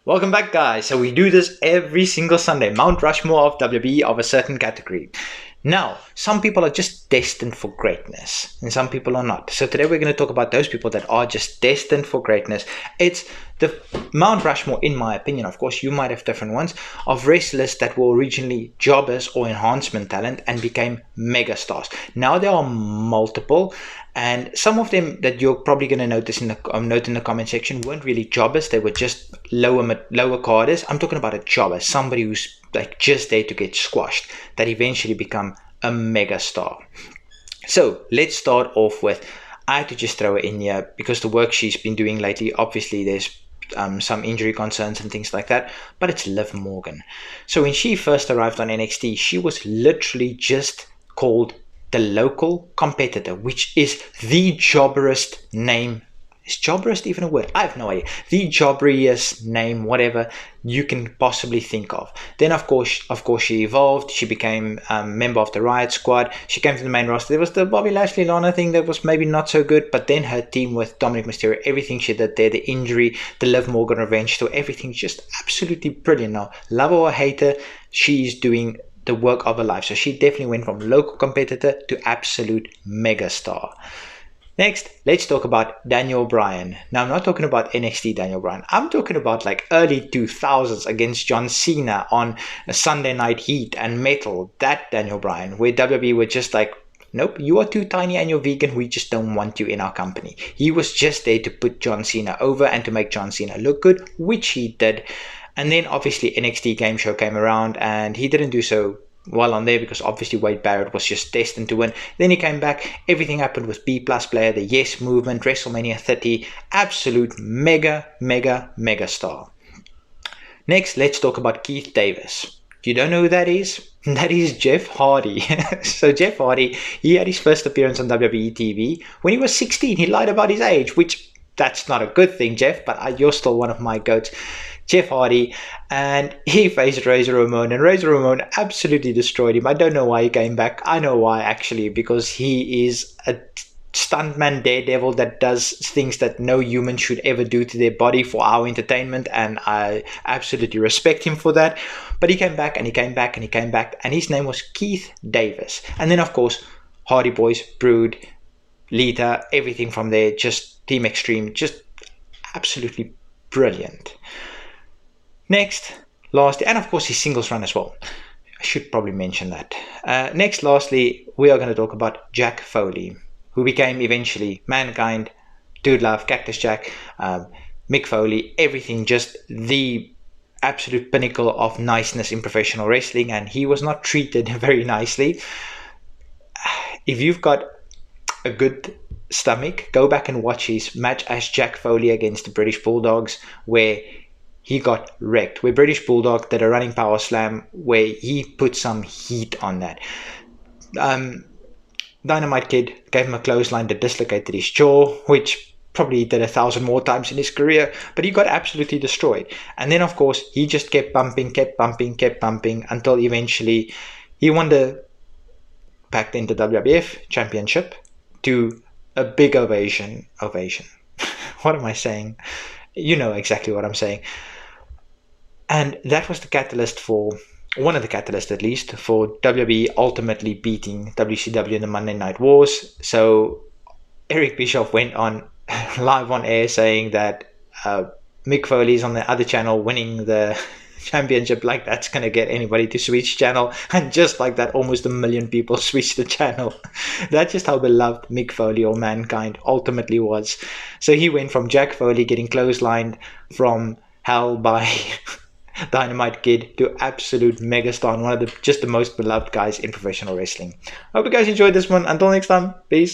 Welcome back, guys. So we do this every single Sunday, Mount Rushmore of WWE of a certain category. Now, some people are just destined for greatness and some people are not. So today we're going to talk about those people that are just destined for greatness. It's the Mount Rushmore, in my opinion, of course, you might have different ones, of wrestlers that were originally jobbers or enhancement talent and became megastars. Now there are multiple, and some of them that you're probably going to notice in the note in the comment section weren't really jobbers. They were just lower carders. I'm talking about a jobber, somebody who's like just there to get squashed, that eventually become a mega star. So let's start off with, I had to just throw it in here because the work she's been doing lately, obviously there's some injury concerns and things like that, but it's Liv Morgan. So when she first arrived on NXT, she was literally just called the local competitor, which is the jobberest name. Is jobberest even a word? I have no idea. The jobberiest name, whatever you can possibly think of. Then, of course, she evolved. She became a member of the Riot Squad. She came to the main roster. There was the Bobby Lashley Lana thing that was maybe not so good, but then her team with Dominic Mysterio, everything she did there, the injury, the Liv Morgan revenge tour, everything's just absolutely brilliant now. Love her or hate her, she's doing the work of her life. So she definitely went from local competitor to absolute megastar. Next, let's talk about Daniel Bryan. Now, I'm not talking about NXT Daniel Bryan. I'm talking about like early 2000s against John Cena on a Sunday Night Heat and Metal. That Daniel Bryan, where WWE were just like, nope, you are too tiny and you're vegan. We just don't want you in our company. He was just there to put John Cena over and to make John Cena look good, which he did. And then obviously NXT Game Show came around and he didn't do so well on there because obviously Wade Barrett was just destined to win. Then he came back, everything happened with B+ player, the Yes Movement, WrestleMania 30, absolute mega star. Next, let's talk about Keith Davis. You don't know who that is? That is Jeff Hardy. So Jeff Hardy, he had his first appearance on WWE TV when he was 16. He lied about his age, which that's not a good thing, Jeff, but you're still one of my goats. Jeff Hardy, and he faced Razor Ramon, and Razor Ramon absolutely destroyed him. I don't know why he came back. I know why, actually, because he is a stuntman daredevil that does things that no human should ever do to their body for our entertainment, and I absolutely respect him for that. But he came back, and he came back, and he came back, and his name was Keith Davis. And then, of course, Hardy Boys, Brood, Lita, everything from there, just Team Extreme, just absolutely brilliant. Next, lastly, and of course his singles run as well. I should probably mention that. Next, lastly, we are going to talk about Jack Foley, who became eventually Mankind, Dude Love, Cactus Jack, Mick Foley, everything, just the absolute pinnacle of niceness in professional wrestling, and he was not treated very nicely. If you've got a good stomach, go back and watch his match as Jack Foley against the British Bulldogs, where he got wrecked, where British Bulldog did a running power slam where he put some heat on that. Dynamite Kid gave him a clothesline that dislocated his jaw, which probably did 1,000 more times in his career, but he got absolutely destroyed. And then, of course, he just kept bumping until eventually he won the back then the WWF Championship to a big ovation. What am I saying? You know exactly what I'm saying. And that was the catalyst for, one of the catalysts at least, for WWE ultimately beating WCW in the Monday Night Wars. So Eric Bischoff went on live on air saying that Mick Foley's on the other channel winning the championship, like that's going to get anybody to switch channel. And just like that, almost 1 million people switched the channel. That's just how beloved Mick Foley or Mankind ultimately was. So he went from Jack Foley getting clotheslined from hell by Dynamite Kid to absolute megastar and one of the most beloved guys in professional wrestling. I hope you guys enjoyed this one. Until next time, peace.